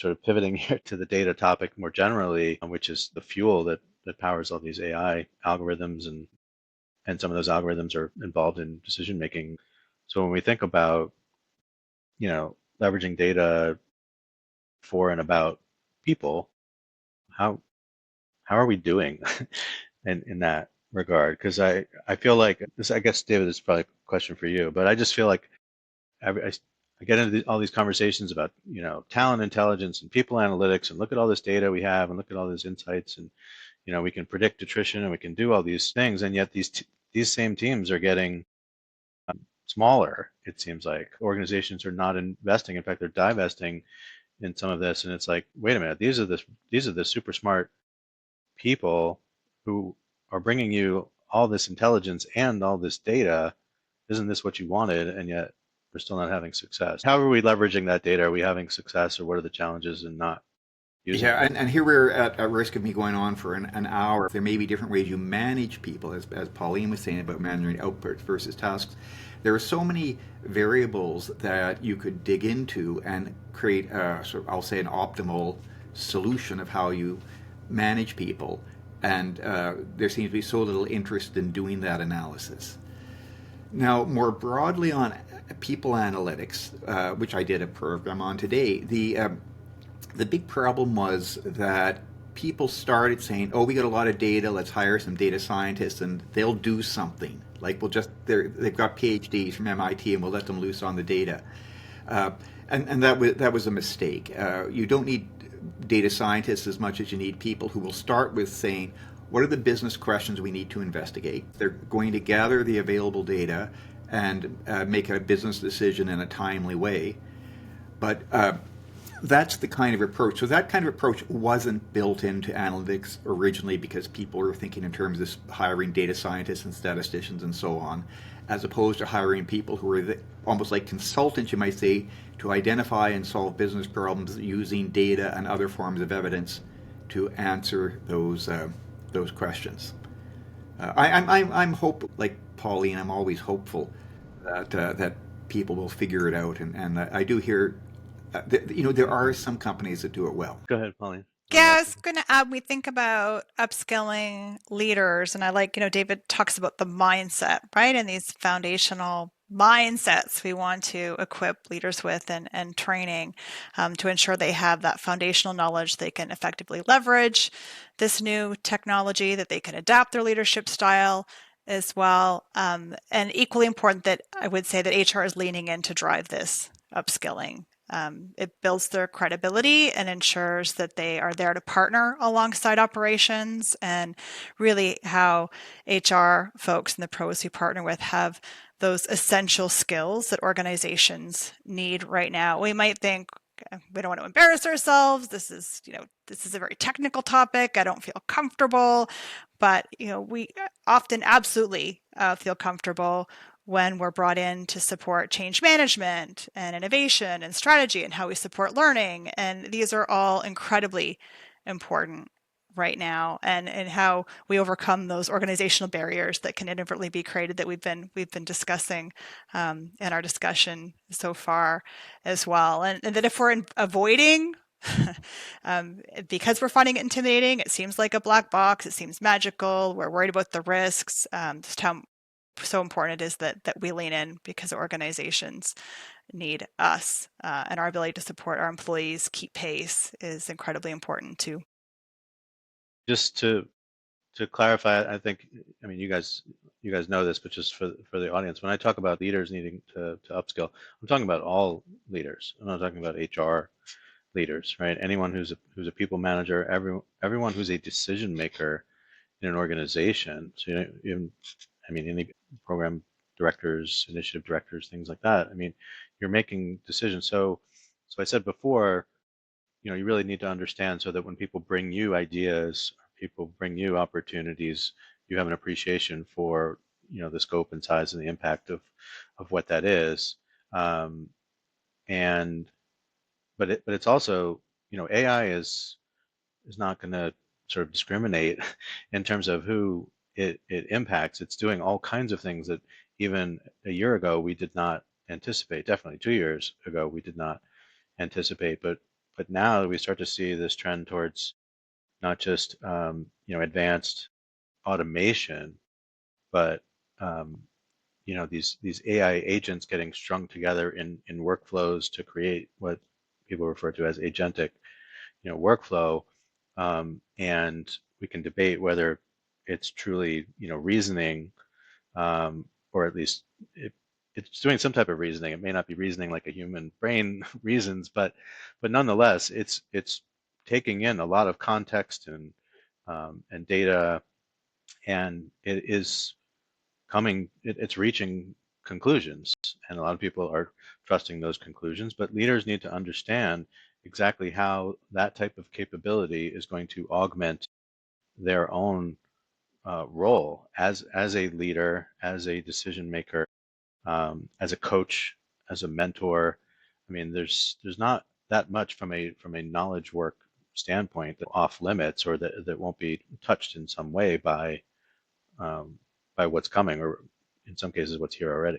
sort of pivoting here to the data topic more generally, which is the fuel that powers all these AI algorithms, and some of those algorithms are involved in decision making. So when we think about, leveraging data for and about people, how how are we doing in that regard? Because I feel like this, I guess, David, this is probably a question for you, but I just feel like I get into all these conversations about, talent intelligence and people analytics, and look at all this data we have, and look at all these insights, and we can predict attrition, and we can do all these things, and yet these same teams are getting smaller. It seems like organizations are not investing. In fact, they're divesting in some of this, and it's like, wait a minute, these are the super smart people who are bringing you all this intelligence and all this data. Isn't this what you wanted? And yet we're still not having success. How are we leveraging that data? Are we having success, or what are the challenges in not using Yeah, it? and here we're at risk of me going on for an hour. There may be different ways you manage people, as Pauline was saying about managing outputs versus tasks. There are so many variables that you could dig into and create a sort of, I'll say, an optimal solution of how you manage people. And there seems to be so little interest in doing that analysis. Now, more broadly on people analytics, which I did a program on today, the big problem was that people started saying, "Oh, we got a lot of data. Let's hire some data scientists, and they'll do something. Like they've got PhDs from MIT, and we'll let them loose on the data." Uh, and that was a mistake. You don't need data scientists as much as you need people who will start with saying, "What are the business questions we need to investigate?" They're going to gather the available data and make a business decision in a timely way. But that's the kind of approach. So that kind of approach wasn't built into analytics originally because people were thinking in terms of hiring data scientists and statisticians and so on, as opposed to hiring people who were almost like consultants, you might say, to identify and solve business problems using data and other forms of evidence to answer those questions. I'm hope like Pauline. I'm always hopeful that people will figure it out, and I do hear there are some companies that do it well. Go ahead, Pauline. Want to Yeah, add I was something? going to add, we think about upskilling leaders, and I like, David talks about the mindset, right? And these foundational mindsets we want to equip leaders with and training to ensure they have that foundational knowledge they can effectively leverage this new technology, that they can adapt their leadership style as well. And equally important that I would say that HR is leaning in to drive this upskilling. It builds their credibility and ensures that they are there to partner alongside operations, and really how HR folks and the pros we partner with have those essential skills that organizations need right now. We might think, we don't want to embarrass ourselves. This is a very technical topic. I don't feel comfortable, but we often absolutely feel comfortable when we're brought in to support change management and innovation and strategy and how we support learning. And these are all incredibly important right now, and how we overcome those organizational barriers that can inadvertently be created that we've been discussing in our discussion so far as well. And that if we're avoiding because we're finding it intimidating, it seems like a black box, it seems magical, we're worried about the risks, just how so important it is that we lean in, because organizations need us, and our ability to support our employees, keep pace, is incredibly important too. Just to clarify, I think, I mean, you guys know this, but just for the audience, when I talk about leaders needing to upskill, I'm talking about all leaders. I'm not talking about HR leaders, right? Anyone who's a people manager, everyone who's a decision maker in an organization. So even, I mean, any program directors, initiative directors, things like that. I mean, you're making decisions. So I said before, you really need to understand, so that when people bring you ideas, or people bring you opportunities, you have an appreciation for, the scope and size and the impact of what that is. Um, and but it's also, AI is not going to sort of discriminate in terms of who it impacts. It's doing all kinds of things that even a year ago we did not anticipate. Definitely 2 years ago we did not anticipate. But But now we start to see this trend towards not just advanced automation, but these AI agents getting strung together in workflows to create what people refer to as agentic workflow, and we can debate whether it's truly reasoning, or at least it's doing some type of reasoning. It may not be reasoning like a human brain reasons, but nonetheless, it's taking in a lot of context and data, and it is it's reaching conclusions, and a lot of people are trusting those conclusions. But leaders need to understand exactly how that type of capability is going to augment their own role as a leader, as a decision maker, as a coach, as a mentor. I mean, there's not that much from a knowledge work standpoint that off limits, or that won't be touched in some way um, by what's coming, or in some cases what's here already.